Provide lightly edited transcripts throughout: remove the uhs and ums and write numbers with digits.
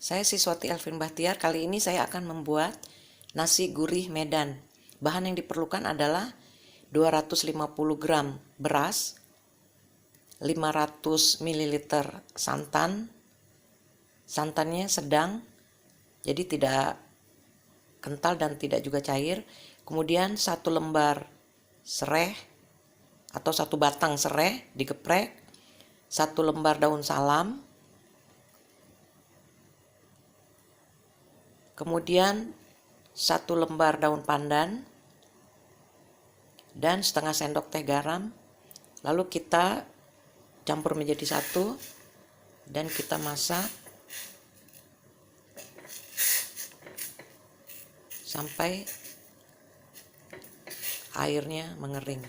Saya Siswati Elvin Bahtiar. Kali ini saya akan membuat nasi gurih Medan. Bahan yang diperlukan adalah 250 gram beras, 500 ml santan. Santannya sedang, jadi tidak kental dan tidak juga cair. Kemudian 1 lembar sereh atau 1 batang sereh digeprek, 1 lembar daun salam, kemudian 1 lembar daun pandan, dan setengah sendok teh garam. Lalu kita campur menjadi satu dan kita masak sampai airnya mengering.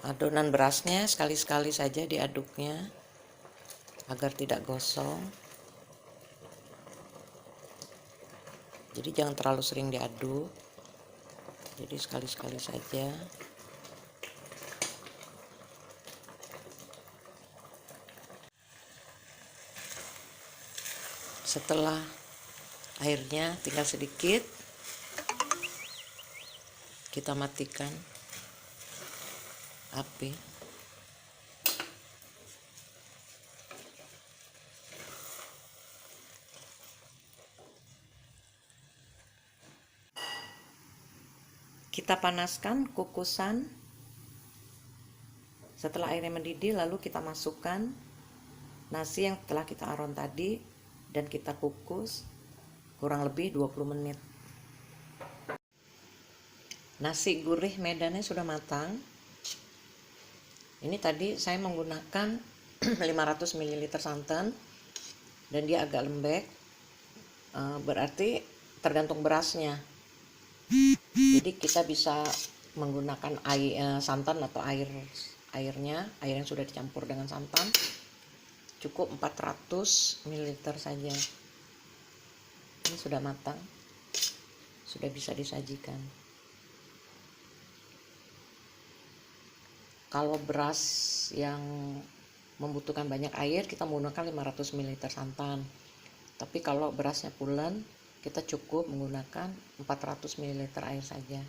Adonan berasnya sekali-sekali saja diaduknya agar tidak gosong. Jadi jangan terlalu sering diaduk. Jadi sekali-sekali saja. Setelah airnya tinggal sedikit, kita matikan api. Kita panaskan kukusan. Setelah airnya mendidih, lalu kita masukkan nasi yang telah kita aron tadi dan kita kukus kurang lebih 20 menit. Nasi gurih Medannya sudah matang. Ini tadi saya menggunakan 500 ml santan dan dia agak lembek. Berarti tergantung berasnya. Jadi kita bisa menggunakan santan atau airnya, air yang sudah dicampur dengan santan, cukup 400 ml saja. Ini sudah matang, sudah bisa disajikan. Kalau beras yang membutuhkan banyak air, kita menggunakan 500 ml santan. Tapi kalau berasnya pulen, kita cukup menggunakan 400 ml air saja.